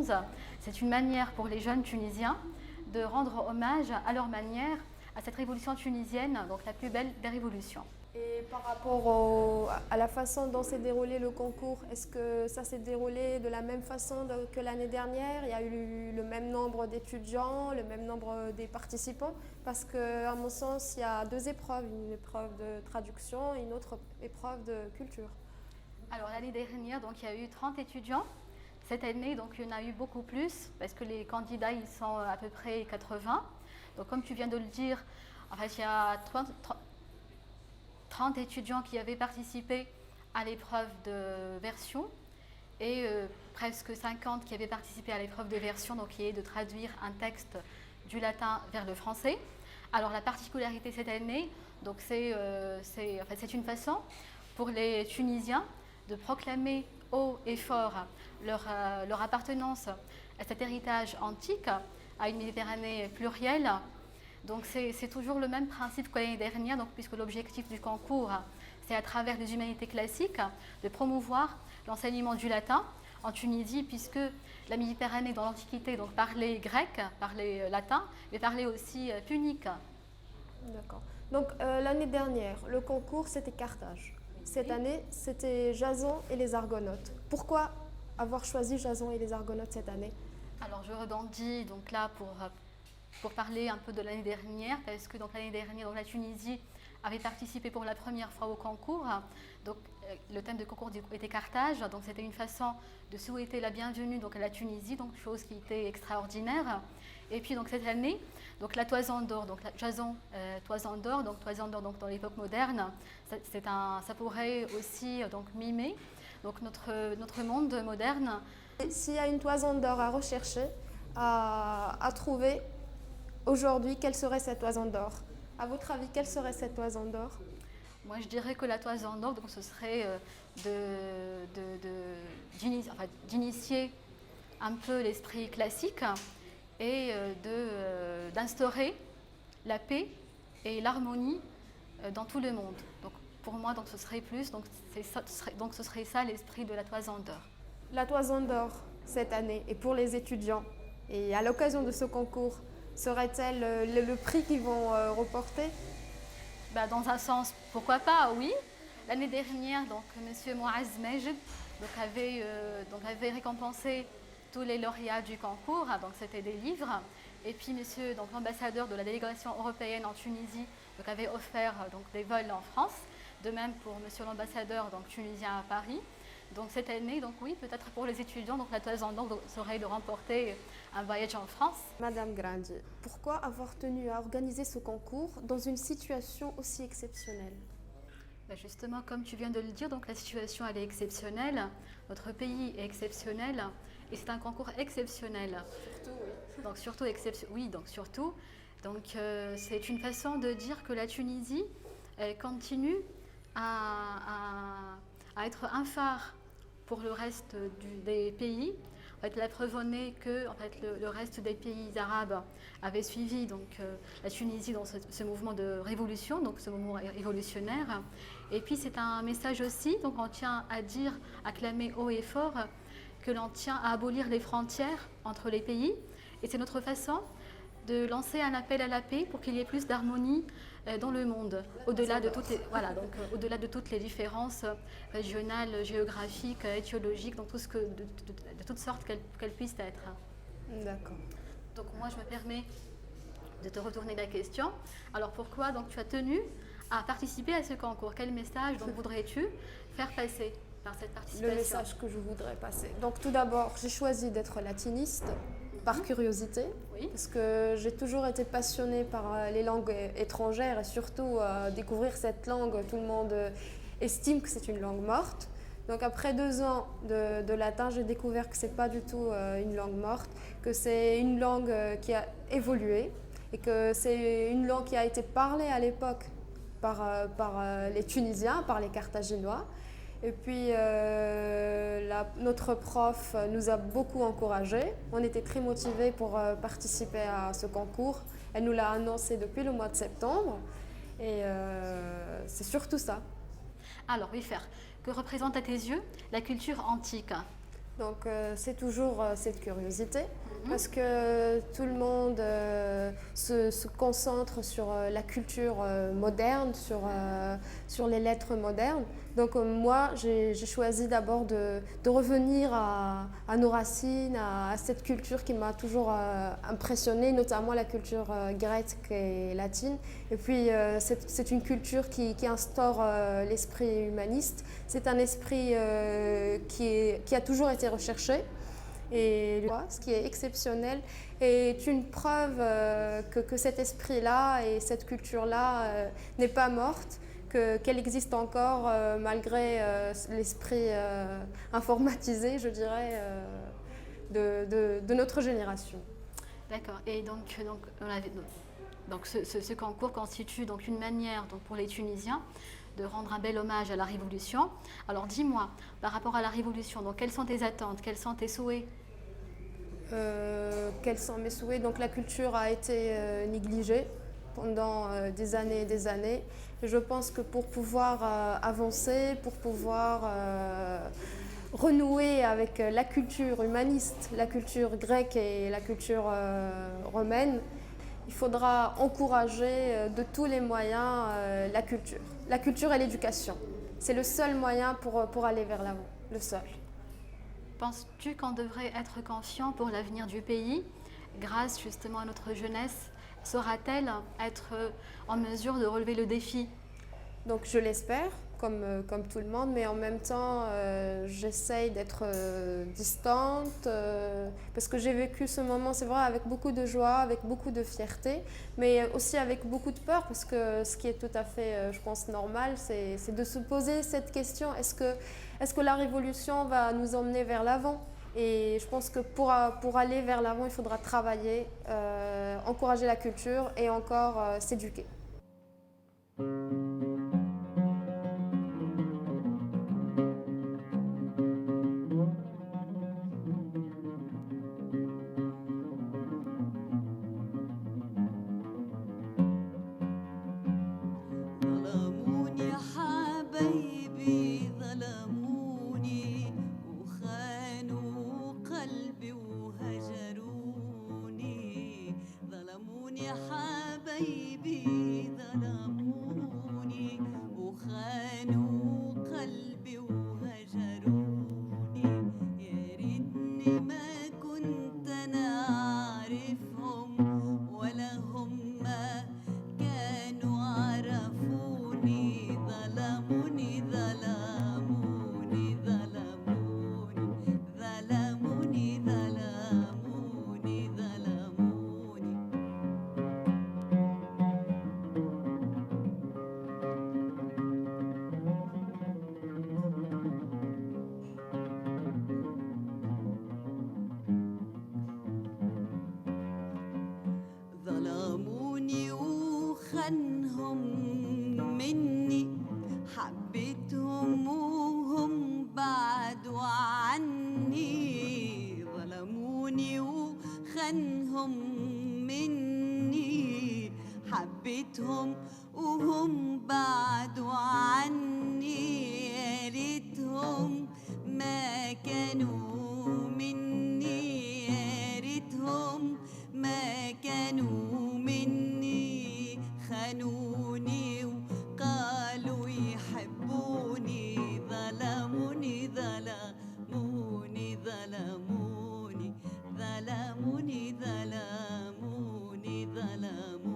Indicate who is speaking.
Speaker 1: 2011. C'est une manière pour les jeunes Tunisiens de rendre hommage à leur manière à cette révolution tunisienne, donc la plus belle des révolutions.
Speaker 2: Et par rapport à la façon dont s'est déroulé le concours, est-ce que ça s'est déroulé de la même façon que l'année dernière? Il y a eu le même nombre d'étudiants, le même nombre des participants? Parce qu'à mon sens, il y a deux épreuves, une épreuve de traduction et une autre épreuve de culture.
Speaker 1: Alors l'année dernière, donc, il y a eu 30 étudiants. Cette année, donc, il y en a eu beaucoup plus parce que les candidats ils sont à peu près 80. Donc comme tu viens de le dire, en fait, il y a 30 étudiants qui avaient participé à l'épreuve de version et presque 50 qui avaient participé à l'épreuve de version, donc qui est de traduire un texte du latin vers le français. Alors la particularité cette année, donc c'est une façon pour les Tunisiens de proclamer haut et fort leur appartenance à cet héritage antique, à une Méditerranée plurielle. Donc c'est toujours le même principe que l'année dernière, donc, puisque l'objectif du concours, c'est à travers les humanités classiques de promouvoir l'enseignement du latin en Tunisie, puisque la Méditerranée dans l'Antiquité donc, parlait grec, parlait latin, mais parlait aussi punique.
Speaker 2: D'accord. Donc l'année dernière, le concours, c'était Carthage. Cette année, c'était Jason et les Argonautes. Pourquoi avoir choisi Jason et les Argonautes cette année?
Speaker 1: Alors je rebondis donc là pour parler un peu de l'année dernière, parce que l'année dernière, la Tunisie avait participé pour la première fois au concours. Donc, le thème de concours était Carthage, donc c'était une façon de souhaiter la bienvenue donc, à la Tunisie, donc chose qui était extraordinaire. Et puis donc cette année, donc la toison d'or, donc la Jason toison d'or donc dans l'époque moderne, ça pourrait aussi donc mimer donc notre monde moderne.
Speaker 2: S'il y a une toison d'or à rechercher, à trouver, aujourd'hui, quelle serait cette toison d'or? À votre avis, quelle serait cette toison d'or?
Speaker 1: Moi, je dirais que la toison d'or, donc, ce serait d'initier un peu l'esprit classique et d'instaurer la paix et l'harmonie dans tout le monde. Donc, pour moi, donc, ce serait plus, donc, ce serait ça l'esprit de la toison d'or.
Speaker 2: La toison d'or cette année et pour les étudiants et à l'occasion de ce concours, serait-elle le prix qu'ils vont reporter?
Speaker 1: Dans un sens, pourquoi pas, oui. L'année dernière, donc, M. Mouaz Majd avait récompensé tous les lauréats du concours, donc c'était des livres. Et puis donc l'ambassadeur de la délégation européenne en Tunisie donc, avait offert donc, des vols en France. De même pour M. l'ambassadeur donc, tunisien à Paris. Donc cette année, donc oui, peut-être pour les étudiants, donc la toison d'or serait de remporter un voyage en France.
Speaker 2: Madame Grandi, pourquoi avoir tenu à organiser ce concours dans une situation aussi exceptionnelle?
Speaker 1: Justement, comme tu viens de le dire, donc la situation elle est exceptionnelle, notre pays est exceptionnel et c'est un concours exceptionnel.
Speaker 2: Surtout, oui.
Speaker 1: Donc surtout oui, donc surtout. Donc c'est une façon de dire que la Tunisie elle continue à être un phare pour le reste des pays. En fait, la preuve en est que en fait, le reste des pays arabes avait suivi donc, la Tunisie dans ce mouvement de révolution, donc ce mouvement révolutionnaire. Et puis c'est un message aussi, donc on tient à dire, à clamer haut et fort que l'on tient à abolir les frontières entre les pays. Et c'est notre façon de lancer un appel à la paix pour qu'il y ait plus d'harmonie dans le monde, au-delà de toutes les différences régionales, géographiques, étiologiques, donc de toutes sortes qu'elles puissent être.
Speaker 2: D'accord.
Speaker 1: Donc moi, je me permets de te retourner la question. Alors pourquoi donc, tu as tenu à participer à ce concours? Quel message donc, voudrais-tu faire passer par cette participation?
Speaker 2: Le message que je voudrais passer. Donc tout d'abord, j'ai choisi d'être latiniste par curiosité,
Speaker 1: Oui.
Speaker 2: parce que j'ai toujours été passionnée par les langues étrangères et surtout découvrir cette langue. Tout le monde estime que c'est une langue morte. Donc après 2 ans de latin, j'ai découvert que c'est pas du tout une langue morte, que c'est une langue qui a évolué et que c'est une langue qui a été parlée à l'époque par les Tunisiens, par les Carthaginois. Et puis notre prof nous a beaucoup encouragés. On était très motivés pour participer à ce concours. Elle nous l'a annoncé depuis le mois de septembre. Et c'est surtout ça.
Speaker 1: Alors, Wiffer, que représente à tes yeux la culture antique?
Speaker 2: Donc c'est toujours cette curiosité parce que tout le monde se concentre sur la culture moderne, sur les lettres modernes. Donc moi, j'ai choisi d'abord de revenir à nos racines, à cette culture qui m'a toujours impressionnée, notamment la culture grecque et latine. Et puis c'est une culture qui instaure l'esprit humaniste. C'est un esprit qui a toujours été recherché. Et ce qui est exceptionnel est une preuve que cet esprit-là et cette culture-là n'est pas morte, qu'elle existe encore malgré l'esprit informatisé, je dirais, de notre génération.
Speaker 1: D'accord. Et donc ce concours constitue donc une manière donc, pour les Tunisiens de rendre un bel hommage à la Révolution. Alors dis-moi, par rapport à la Révolution, donc quelles sont tes attentes, quels sont tes souhaits?
Speaker 2: Quels sont mes souhaits? Donc la culture a été négligée pendant des années et des années. Et je pense que pour pouvoir avancer, pour pouvoir renouer avec la culture humaniste, la culture grecque et la culture romaine, il faudra encourager de tous les moyens la culture et l'éducation. C'est le seul moyen pour aller vers l'avant, le seul.
Speaker 1: Penses-tu qu'on devrait être confiant pour l'avenir du pays grâce justement à notre jeunesse? Saura-t-elle être en mesure de relever le défi?
Speaker 2: Donc je l'espère, comme tout le monde, mais en même temps, j'essaye d'être distante parce que j'ai vécu ce moment, c'est vrai, avec beaucoup de joie, avec beaucoup de fierté, mais aussi avec beaucoup de peur parce que ce qui est tout à fait, je pense, normal, c'est de se poser cette question, est-ce que la révolution va nous emmener vers l'avant? Et je pense que pour aller vers l'avant, il faudra travailler, encourager la culture et encore s'éduquer.
Speaker 3: حبيتهم وهم بعدوا عني يا ريتهم ما كانوا مني يا ريتهم ما كانوا مني خانوني وقالوا يحبوني ظلموني ظلموني ظلموني ظلموني ظلموني ظلموني